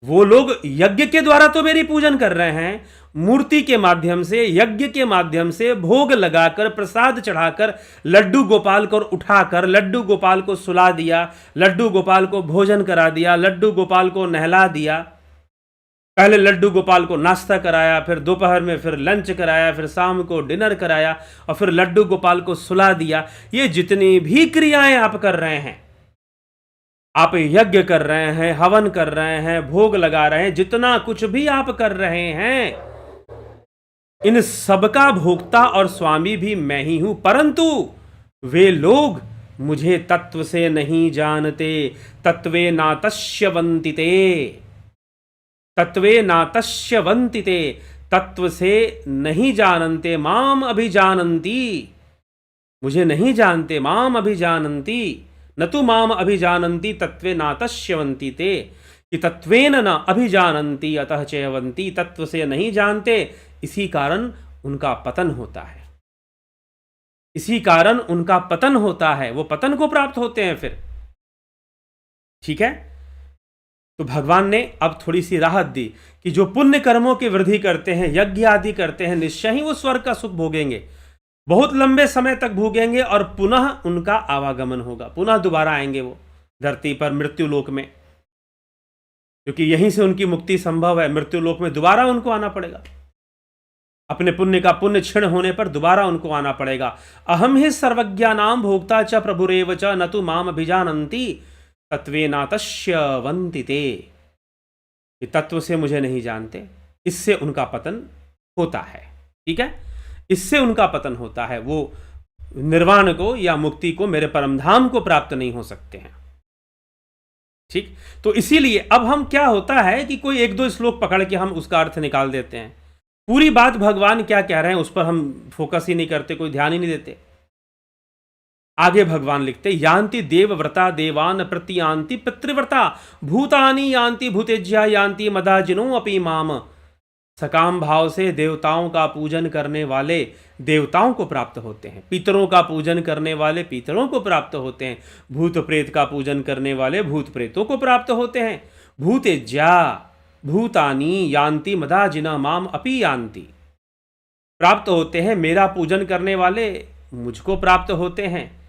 वो लोग यज्ञ के द्वारा तो मेरी पूजन कर रहे हैं, मूर्ति के माध्यम से, यज्ञ के माध्यम से भोग लगाकर, प्रसाद चढ़ाकर, लड्डू गोपाल को उठाकर, लड्डू गोपाल को सुला दिया, लड्डू गोपाल को भोजन करा दिया, लड्डू गोपाल को नहला दिया, पहले लड्डू गोपाल को नाश्ता कराया, फिर दोपहर में फिर लंच कराया, फिर शाम को डिनर कराया, और फिर लड्डू गोपाल को सुला दिया। ये जितनी भी क्रियाएं आप कर रहे हैं, आप यज्ञ कर रहे हैं, हवन कर रहे हैं, भोग लगा रहे हैं, जितना कुछ भी आप कर रहे हैं, इन सबका भोक्ता और स्वामी भी मैं ही हूं, परंतु वे लोग मुझे तत्व से नहीं जानते। तत्वे नातश्यवन्ति ते, तत्वे नातश्यवन्ति ते, तत्व से नहीं जानते माम अभिजानन्ति, मुझे नहीं जानते, माम अभिजानन्ति न तो माम अभिजानन्ति तत्वे नातश्यवन्ति ते, कि तत्वेन न अभिजानन्ति अतः चयवन्ति, तत्व से नहीं जानते इसी कारण उनका पतन होता है, इसी कारण उनका पतन होता है, वो पतन को प्राप्त होते हैं फिर। ठीक है, तो भगवान ने अब थोड़ी सी राहत दी कि जो पुण्य कर्मों की वृद्धि करते हैं, यज्ञ आदि करते हैं, निश्चय ही वो स्वर्ग का सुख भोगेंगे, बहुत लंबे समय तक भोगेंगे और पुनः उनका आवागमन होगा, पुनः दोबारा आएंगे वो धरती पर मृत्यु लोक में, क्योंकि यहीं से उनकी मुक्ति संभव है। मृत्यु लोक में दोबारा उनको आना पड़ेगा, अपने पुण्य का पुण्य क्षीण होने पर दोबारा उनको आना पड़ेगा। अहम ही सर्वज्ञानाम भोक्ता च प्रभुरेव च न तु माम अभिजानन्ति तत्वेनातश्यवन्ति ते, तत्व से मुझे नहीं जानते, इससे उनका पतन होता है। ठीक है, इससे उनका पतन होता है, वो निर्वाण को या मुक्ति को, मेरे परमधाम को प्राप्त नहीं हो सकते हैं। ठीक, तो इसीलिए अब हम क्या होता है कि कोई एक दो श्लोक पकड़ के हम उसका अर्थ निकाल देते हैं, पूरी बात भगवान क्या कह रहे हैं उस पर हम फोकस ही नहीं करते, कोई ध्यान ही नहीं देते। आगे भगवान लिखते, यान्ति देवव्रता देवान प्रतियान्ति पितृव्रता भूतानि यान्ति भूतेज्या यान्ति मदाजिनो अपि माम, सकाम भाव से देवताओं का पूजन करने वाले देवताओं को प्राप्त होते हैं, पितरों का पूजन करने वाले पितरों को प्राप्त होते हैं, भूत प्रेत का पूजन करने वाले भूत प्रेतों को प्राप्त होते हैं। भूतेज्या भूतानि यान्ति मदाजिना माम अपि यान्ति, प्राप्त होते हैं, मेरा पूजन करने वाले मुझको प्राप्त होते हैं,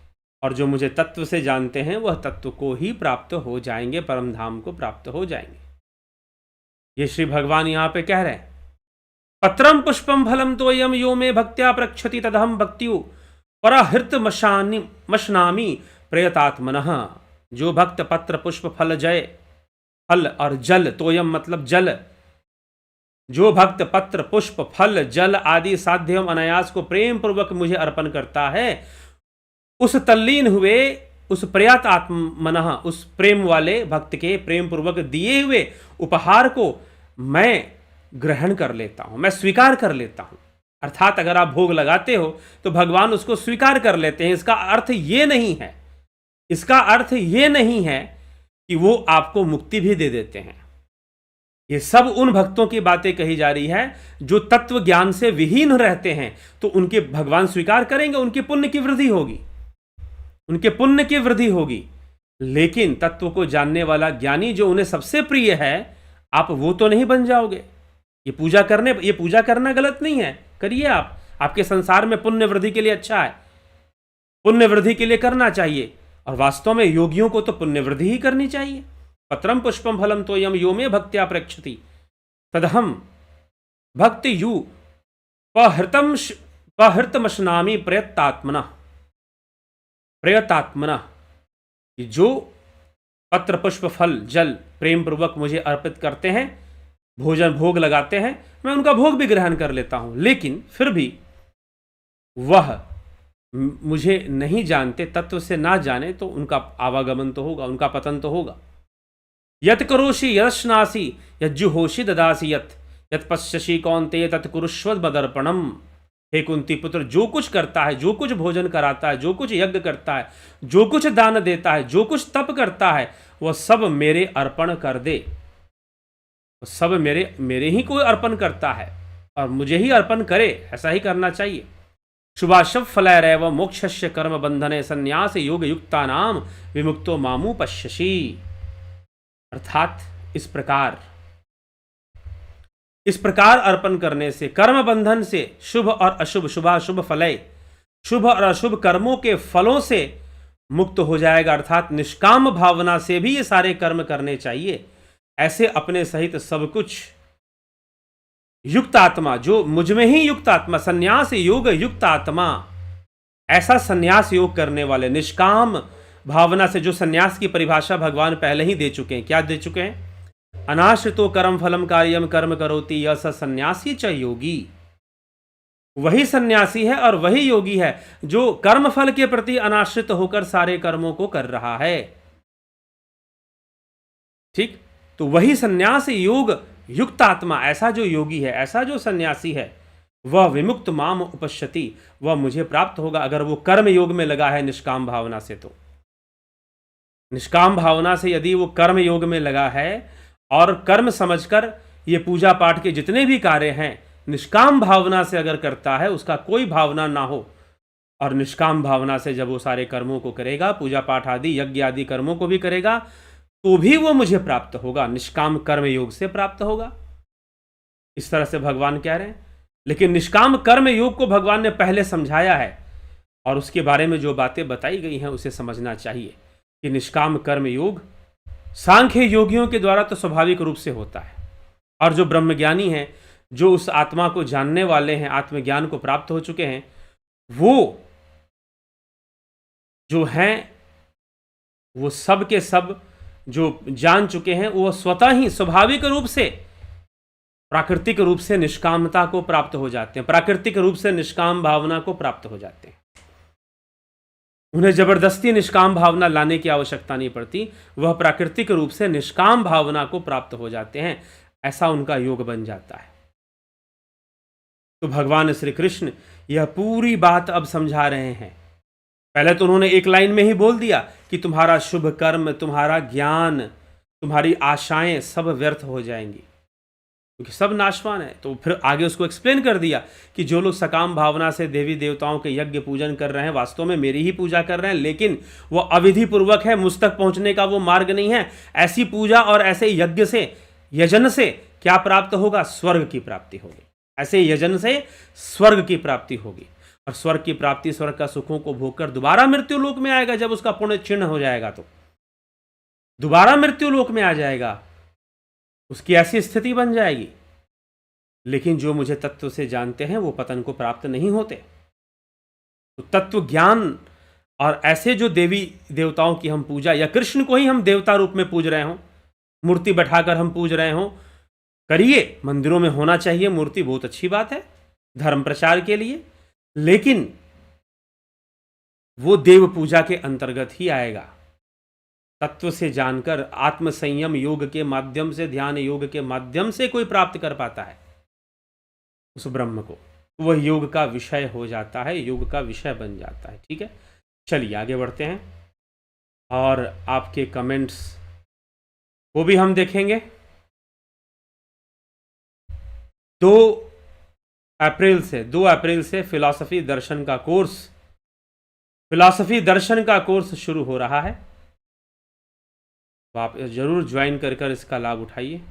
और जो मुझे तत्व से जानते हैं वह तत्व को ही प्राप्त हो जाएंगे, परमधाम को प्राप्त हो जाएंगे। ये श्री भगवान यहां पे कह रहे हैं, पत्रम पुष्पम फलम तोयम यो मे भक्त्या प्रक्षति तदहम भक्त्यु परहृत मशनामी प्रयतात्मनः, जो भक्त पत्र पुष्प फल जय फल और जल, तोयम मतलब जल, जो भक्त पत्र पुष्प फल जल आदि साध्य एवं अनायास को प्रेम पूर्वक मुझे अर्पण करता है, उस तल्लीन हुए उस प्रयात आत्मनः, उस प्रेम वाले भक्त के प्रेम पूर्वक दिए हुए उपहार को मैं ग्रहण कर लेता हूं, मैं स्वीकार कर लेता हूं। अर्थात अगर आप भोग लगाते हो तो भगवान उसको स्वीकार कर लेते हैं। इसका अर्थ ये नहीं है, इसका अर्थ ये नहीं है कि वो आपको मुक्ति भी दे देते हैं। ये सब उन भक्तों की बातें कही जा रही है जो तत्व ज्ञान से विहीन रहते हैं, तो उनके भगवान स्वीकार करेंगे, उनके पुण्य की वृद्धि होगी, उनके पुण्य की वृद्धि होगी। लेकिन तत्व को जानने वाला ज्ञानी जो उन्हें सबसे प्रिय है, आप वो तो नहीं बन जाओगे। ये पूजा करना गलत नहीं है, करिए आप, आपके संसार में पुण्य वृद्धि के लिए अच्छा है, पुण्य वृद्धि के लिए करना चाहिए, और वास्तव में योगियों को तो पुण्य वृद्धि ही करनी चाहिए। पत्रम पुष्पम फलम तोयम यो मे भक्त्या प्रक्षति तदहम भक्ति यू पहृतमशनामी प्रयतात्मना, जो पत्र पुष्प फल जल प्रेम पूर्वक मुझे अर्पित करते हैं, भोजन भोग लगाते हैं, मैं उनका भोग भी ग्रहण कर लेता हूं, लेकिन फिर भी वह मुझे नहीं जानते, तत्व से ना जाने तो उनका आवागमन तो होगा, उनका पतन तो होगा। यत करोषि यदश्नासि यज्जुहोषि ददासि यत पश्यसि कौन्तेय तत्कुरुष्व मदर्पणम। हे कुंती पुत्र, जो कुछ करता है, जो कुछ भोजन कराता है, जो कुछ यज्ञ करता है, जो कुछ दान देता है, जो कुछ तप करता है, वह सब मेरे अर्पण कर दे, सब मेरे ही को अर्पण करता है और मुझे ही अर्पण करे, ऐसा ही करना चाहिए। शुभाशुभ फलैरेव मोक्षस्य कर्म बंधने संन्यास योग युक्ता नाम विमुक्तो मामू पश्यसि। अर्थात इस प्रकार अर्पण करने से, कर्म बंधन से, शुभ और अशुभ, शुभाशुभ फलय, शुभ और अशुभ कर्मों के फलों से मुक्त हो जाएगा। अर्थात निष्काम भावना से भी ये सारे कर्म करने चाहिए। ऐसे अपने सहित सब कुछ युक्त आत्मा, जो मुझ में ही युक्त आत्मा, संन्यास योग युक्त आत्मा, ऐसा संन्यास योग करने वाले, निष्काम भावना से, जो संन्यास की परिभाषा भगवान पहले ही दे चुके हैं। क्या दे चुके हैं? अनाश्रितो कर्म फलम कार्यम कर्म करोति यह स सन्यासी च योगी। वही सन्यासी है और वही योगी है जो कर्म फल के प्रति अनाश्रित होकर सारे कर्मों को कर रहा है। ठीक, तो वही सन्यास योग युक्त आत्मा, ऐसा जो योगी है, ऐसा जो सन्यासी है, वह विमुक्त माम उपश्यति, वह मुझे प्राप्त होगा। अगर वो कर्म योग में लगा है निष्काम भावना से, तो निष्काम भावना से यदि वो कर्म योग में लगा है और कर्म समझकर ये पूजा पाठ के जितने भी कार्य हैं निष्काम भावना से अगर करता है, उसका कोई भावना ना हो, और निष्काम भावना से जब वो सारे कर्मों को करेगा, पूजा पाठ आदि यज्ञ आदि कर्मों को भी करेगा, तो भी वो मुझे प्राप्त होगा, निष्काम कर्म योग से प्राप्त होगा। इस तरह से भगवान कह रहे हैं। लेकिन निष्काम कर्म योग को भगवान ने पहले समझाया है, और उसके बारे में जो बातें बताई गई हैं उसे समझना चाहिए कि निष्काम कर्म योग सांख्य योगियों के द्वारा तो स्वाभाविक रूप से होता है, और जो ब्रह्मज्ञानी हैं, जो उस आत्मा को जानने वाले हैं, आत्मज्ञान को प्राप्त हो चुके हैं, वो जो हैं, वो सब के सब जो जान चुके हैं, वो स्वतः ही स्वाभाविक रूप से प्राकृतिक रूप से निष्कामता को प्राप्त हो जाते हैं, प्राकृतिक रूप से निष्काम भावना को प्राप्त हो जाते हैं। उन्हें जबरदस्ती निष्काम भावना लाने की आवश्यकता नहीं पड़ती, वह प्राकृतिक रूप से निष्काम भावना को प्राप्त हो जाते हैं, ऐसा उनका योग बन जाता है। तो भगवान श्री कृष्ण यह पूरी बात अब समझा रहे हैं। पहले तो उन्होंने एक लाइन में ही बोल दिया कि तुम्हारा शुभ कर्म, तुम्हारा ज्ञान, तुम्हारी आशाएं सब व्यर्थ हो जाएंगी, क्योंकि सब नाशवान है। तो फिर आगे उसको एक्सप्लेन कर दिया कि जो लोग सकाम भावना से देवी देवताओं के यज्ञ पूजन कर रहे हैं, वास्तव में मेरी ही पूजा कर रहे हैं, लेकिन वो अविधि पूर्वक है, मुझ तक पहुंचने का वो मार्ग नहीं है। ऐसी पूजा और ऐसे यज्ञ से, यजन से क्या प्राप्त होगा? स्वर्ग की प्राप्ति होगी। ऐसे यजन से स्वर्ग की प्राप्ति होगी, और स्वर्ग की प्राप्ति, स्वर्ग का सुखों को भोग कर दोबारा मृत्यु लोक में आएगा। जब उसका पुण्य क्षीण हो जाएगा तो दोबारा मृत्यु लोक में आ जाएगा, उसकी ऐसी स्थिति बन जाएगी। लेकिन जो मुझे तत्व से जानते हैं वो पतन को प्राप्त नहीं होते। तो तत्व ज्ञान और ऐसे जो देवी देवताओं की हम पूजा, या कृष्ण को ही हम देवता रूप में पूज रहे हों, मूर्ति बैठाकर हम पूज रहे हों, करिए, मंदिरों में होना चाहिए मूर्ति, बहुत अच्छी बात है धर्म प्रचार के लिए, लेकिन वो देव पूजा के अंतर्गत ही आएगा। तत्व से जानकर आत्म संयम योग के माध्यम से, ध्यान योग के माध्यम से कोई प्राप्त कर पाता है उस ब्रह्म को, वह योग का विषय हो जाता है, योग का विषय बन जाता है। ठीक है, चलिए आगे बढ़ते हैं, और आपके कमेंट्स को भी हम देखेंगे। 2 अप्रैल से फिलॉसफी दर्शन का कोर्स शुरू हो रहा है, तो आप जरूर ज्वाइन कर इसका लाभ उठाइए।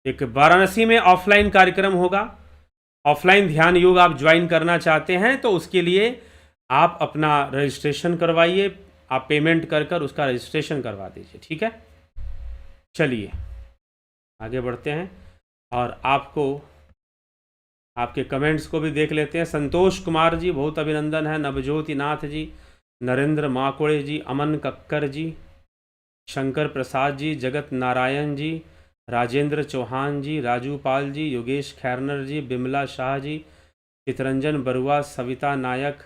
एक वाराणसी में ऑफलाइन कार्यक्रम होगा, ऑफलाइन ध्यान योग आप ज्वाइन करना चाहते हैं तो उसके लिए आप अपना रजिस्ट्रेशन करवाइए, आप पेमेंट कर उसका रजिस्ट्रेशन करवा दीजिए। ठीक है, चलिए आगे बढ़ते हैं, और आपके कमेंट्स को भी देख लेते हैं। संतोष कुमार जी, बहुत अभिनंदन है। नवज्योति नाथ जी, नरेंद्र माकोड़े जी, अमन कक्कर जी, शंकर प्रसाद जी, जगत नारायण जी, राजेंद्र चौहान जी, राजू पाल जी, योगेश खैरनर जी, बिमला शाह जी, चितरंजन बरुआ, सविता नायक,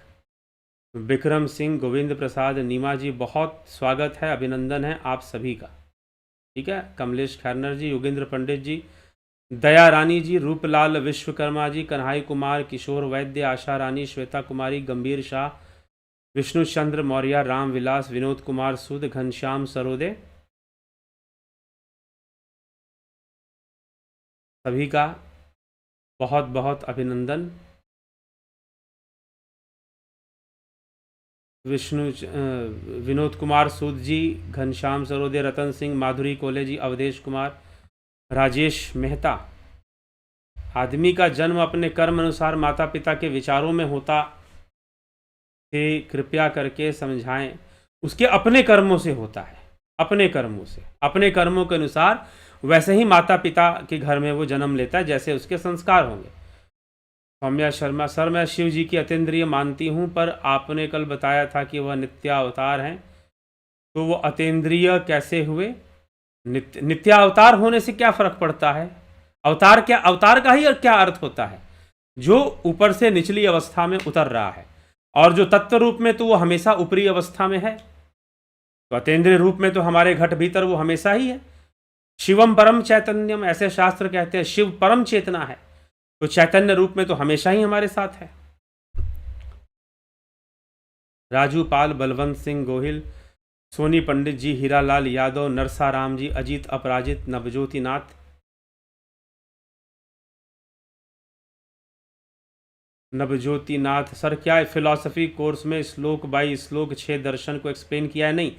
विक्रम सिंह, गोविंद प्रसाद, नीमा जी, बहुत स्वागत है, अभिनंदन है आप सभी का। ठीक है, कमलेश खैरनर जी, योगेंद्र पंडित जी, दया रानी जी, रूपलाल विश्वकर्मा जी, कन्हाई कुमार, किशोर वैद्य, आशा रानी, श्वेता कुमारी, गंभीर शाह, विष्णु चंद्र मौर्य, राम विलास, विनोद कुमार सूद, घनश्याम सरोदे, सभी का बहुत बहुत अभिनंदन। विनोद कुमार सूद जी, घनश्याम सरोदे, रतन सिंह, माधुरी कोले जी, अवधेश कुमार, राजेश मेहता। आदमी का जन्म अपने कर्म अनुसार माता पिता के विचारों में होता है, कृपया करके समझाएं। उसके अपने कर्मों से होता है, अपने कर्मों से, अपने कर्मों के अनुसार वैसे ही माता पिता के घर में वो जन्म लेता है जैसे उसके संस्कार होंगे। सौम्या शर्मा, सर मैं शिव जी की अतीन्द्रिय मानती हूँ, पर आपने कल बताया था कि वह नित्यावतार हैं, तो वो अतीन्द्रिय कैसे हुए? नित्यावतार होने से क्या फर्क पड़ता है? अवतार क्या, अवतार का ही और क्या अर्थ होता है? जो ऊपर से निचली अवस्था में उतर रहा है, और जो तत्व रूप में तो वो हमेशा ऊपरी अवस्था में है। तो अतीन्द्रिय रूप में तो हमारे घट भीतर वो हमेशा ही है। शिवम परम चैतन्यम, ऐसे शास्त्र कहते हैं, शिव परम चेतना है, तो चैतन्य रूप में तो हमेशा ही हमारे साथ है। राजू पाल, बलवंत सिंह गोहिल, सोनी पंडित जी, हीरालाल यादव, नरसाराम जी, अजीत अपराजित, नवज्योति नाथ, नवज्योति नाथ, सर क्या फिलॉसफी कोर्स में श्लोक बाई श्लोक 6 दर्शन को एक्सप्लेन किया है? नहीं,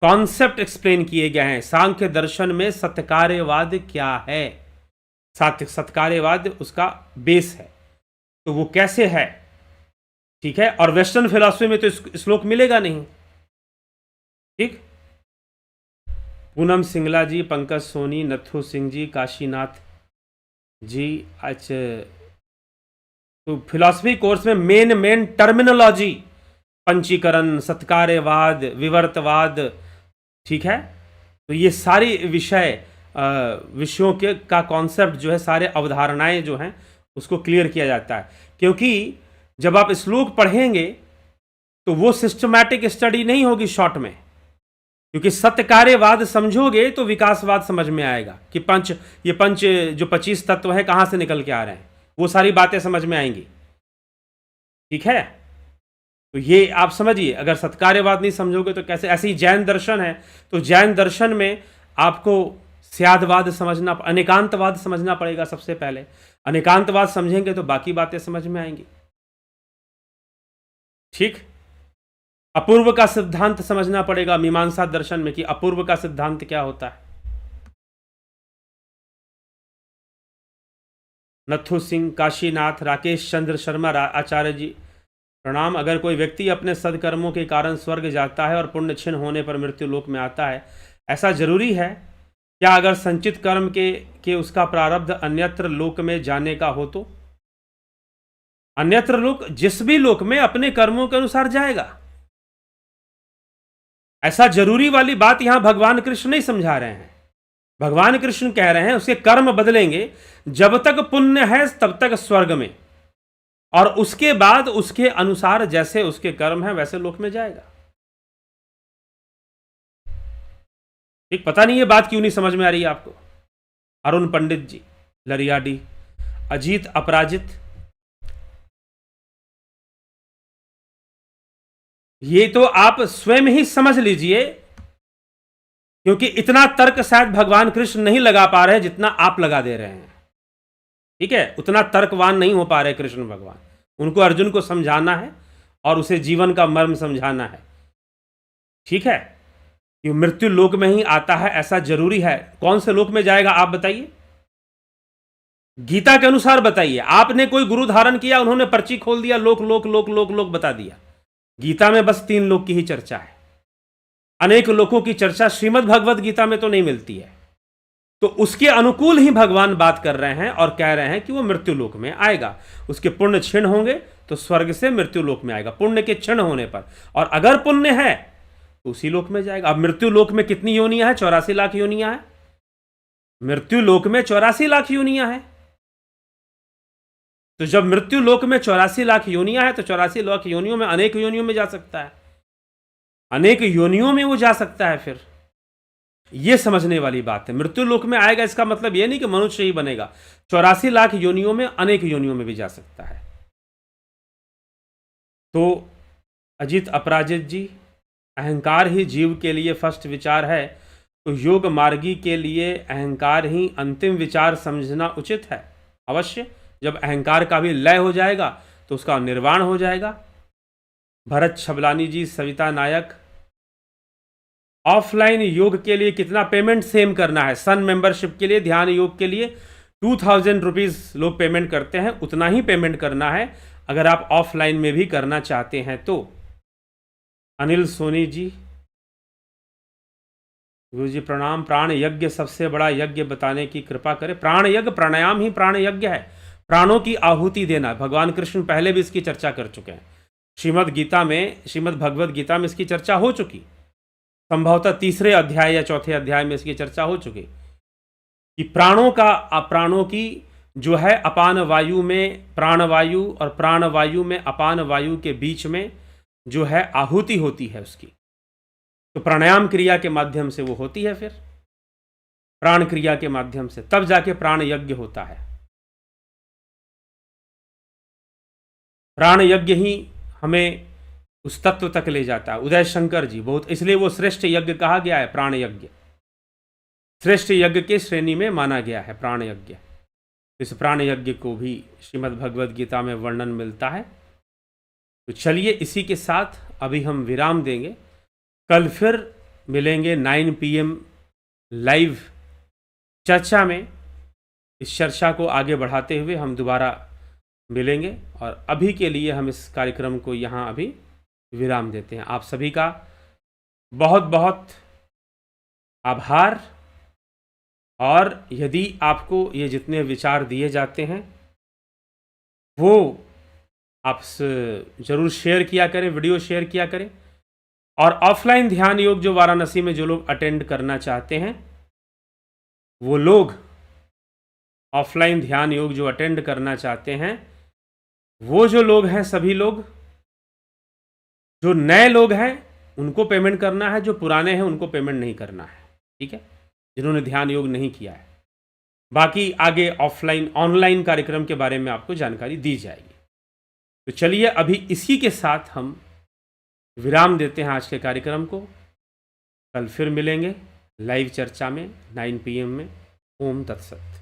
कॉन्सेप्ट एक्सप्लेन किए गए हैं। सांख्य दर्शन में सत्कार्यवाद क्या है, सत्कार्यवाद उसका बेस है, तो वो कैसे है, ठीक है। और वेस्टर्न फिलॉसफी में तो श्लोक मिलेगा नहीं, ठीक। पूनम सिंगला जी, पंकज सोनी, नथु सिंह जी, काशीनाथ जी, अच्छा, तो फिलॉसफी कोर्स में मेन टर्मिनोलॉजी, पंचीकरण, सत्कार्यवाद, विवर्तवाद, ठीक है। तो ये सारी विषयों के का कॉन्सेप्ट जो है, सारे अवधारणाएं जो हैं उसको क्लियर किया जाता है। क्योंकि जब आप श्लोक पढ़ेंगे तो वो सिस्टमैटिक स्टडी नहीं होगी शॉर्ट में, क्योंकि सत्यकार्यवाद समझोगे तो विकासवाद समझ में आएगा कि ये पंच जो 25 तत्व हैं कहाँ से निकल के आ रहे हैं, वो सारी बातें समझ में आएंगी, ठीक है। तो ये आप समझिए, अगर सत्कार्यवाद नहीं समझोगे तो कैसे। ऐसे ही जैन दर्शन है, तो जैन दर्शन में आपको स्यादवाद समझना, अनेकांतवाद समझना पड़ेगा सबसे पहले। अनेकांतवाद समझेंगे तो बाकी बातें समझ में आएंगी, ठीक। अपूर्व का सिद्धांत समझना पड़ेगा मीमांसा दर्शन में कि अपूर्व का सिद्धांत क्या होता है। नथु सिंह, काशीनाथ, राकेश चंद्र शर्मा आचार्य जी, प्रणाम। अगर कोई व्यक्ति अपने सदकर्मों के कारण स्वर्ग जाता है और पुण्य क्षीण होने पर मृत्यु लोक में आता है, ऐसा जरूरी है क्या? अगर संचित कर्म के उसका प्रारब्ध अन्यत्र लोक में जाने का हो तो? अन्यत्र लोक, जिस भी लोक में अपने कर्मों के अनुसार जाएगा, ऐसा जरूरी वाली बात यहां भगवान कृष्ण नहीं समझा रहे हैं। भगवान कृष्ण कह रहे हैं उसके कर्म बदलेंगे, जब तक पुण्य है तब तक स्वर्ग में, और उसके बाद उसके अनुसार जैसे उसके कर्म है वैसे लोक में जाएगा। ठीक, पता नहीं ये बात क्यों नहीं समझ में आ रही है आपको। अरुण पंडित जी, लरियाडी, अजीत अपराजित, ये तो आप स्वयं ही समझ लीजिए, क्योंकि इतना तर्क शायद भगवान कृष्ण नहीं लगा पा रहे जितना आप लगा दे रहे हैं, ठीक है। उतना तर्कवान नहीं हो पा रहे कृष्ण भगवान। उनको अर्जुन को समझाना है और उसे जीवन का मर्म समझाना है, ठीक है। कि मृत्यु लोक में ही आता है ऐसा जरूरी है। कौन से लोक में जाएगा आप बताइए, गीता के अनुसार बताइए। आपने कोई गुरु धारण किया, उन्होंने पर्ची खोल दिया, लोक लोक लोक लोक लोक बता दिया। गीता में बस 3 लोक की ही चर्चा है, अनेक लोकों की चर्चा श्रीमद् भगवद गीता में तो नहीं मिलती है। तो उसके अनुकूल ही भगवान बात कर रहे हैं और कह रहे हैं कि वो मृत्यु लोक में आएगा। उसके पुण्य क्षीण होंगे तो स्वर्ग से मृत्यु लोक में आएगा, पुण्य के क्षीण होने पर। और अगर पुण्य है तो उसी लोक में जाएगा। अब मृत्यु लोक में कितनी योनियां हैं? 84 लाख योनियां हैं। मृत्यु लोक में 84 लाख योनियां हैं। तो जब मृत्यु लोक में 84 लाख योनियां हैं तो 84 लाख योनियों में अनेक योनियों में जा सकता है, अनेक योनियों में वो जा सकता है। फिर ये समझने वाली बात है। मृत्यु लोक में आएगा इसका मतलब ये नहीं कि मनुष्य ही बनेगा, 84 लाख योनियों में अनेक योनियों में भी जा सकता है। तो अजीत अपराजित जी, अहंकार ही जीव के लिए फर्स्ट विचार है, तो योग मार्गी के लिए अहंकार ही अंतिम विचार समझना उचित है। अवश्य, जब अहंकार का भी लय हो जाएगा तो उसका निर्वाण हो जाएगा। भरत छबलानी जी, सविता नायक, ऑफलाइन योग के लिए कितना पेमेंट सेम करना है? सन मेंबरशिप के लिए, ध्यान योग के लिए 2000 रुपीज़ लोग पेमेंट करते हैं, उतना ही पेमेंट करना है अगर आप ऑफलाइन में भी करना चाहते हैं तो। अनिल सोनी जी, गुरु जी प्रणाम। प्राण यज्ञ सबसे बड़ा यज्ञ बताने की कृपा करें। प्राण यज्ञ, प्राणायाम ही प्राण यज्ञ है, प्राणों की आहुति देना। भगवान कृष्ण पहले भी इसकी चर्चा कर चुके हैं। श्रीमद् भगवद गीता में इसकी चर्चा हो चुकी, संभवतः 3 अध्याय या 4 अध्याय में इसकी चर्चा हो चुकी कि प्राणों की जो है अपान वायु में प्राणवायु और प्राणवायु में अपान वायु के बीच में जो है आहुति होती है उसकी। तो प्राणायाम क्रिया के माध्यम से वो होती है, फिर प्राण क्रिया के माध्यम से, तब जाके प्राण यज्ञ होता है। प्राण यज्ञ ही हमें उस तत्व तक ले जाता है। उदय शंकर जी बहुत, इसलिए वो श्रेष्ठ यज्ञ कहा गया है, प्राण यज्ञ श्रेष्ठ यज्ञ के श्रेणी में माना गया है प्राण यज्ञ। इस प्राण यज्ञ को भी श्रीमद् भगवद गीता में वर्णन मिलता है। तो चलिए इसी के साथ अभी हम विराम देंगे। कल फिर मिलेंगे 9 PM लाइव चर्चा में। इस चर्चा को आगे बढ़ाते हुए हम दोबारा मिलेंगे, और अभी के लिए हम इस कार्यक्रम को यहाँ अभी विराम देते हैं। आप सभी का बहुत बहुत आभार। और यदि आपको ये जितने विचार दिए जाते हैं वो आप ज़रूर शेयर किया करें, वीडियो शेयर किया करें। और ऑफलाइन ध्यान योग जो वाराणसी में जो लोग अटेंड करना चाहते हैं, वो लोग ऑफलाइन ध्यान योग जो अटेंड करना चाहते हैं, वो जो लोग हैं, सभी लोग, जो नए लोग हैं उनको पेमेंट करना है, जो पुराने हैं उनको पेमेंट नहीं करना है, ठीक है, जिन्होंने ध्यान योग नहीं किया है। बाकी आगे ऑफलाइन ऑनलाइन कार्यक्रम के बारे में आपको जानकारी दी जाएगी। तो चलिए अभी इसी के साथ हम विराम देते हैं आज के कार्यक्रम को। कल फिर मिलेंगे लाइव चर्चा में 9 PM में। ओम तत्सत।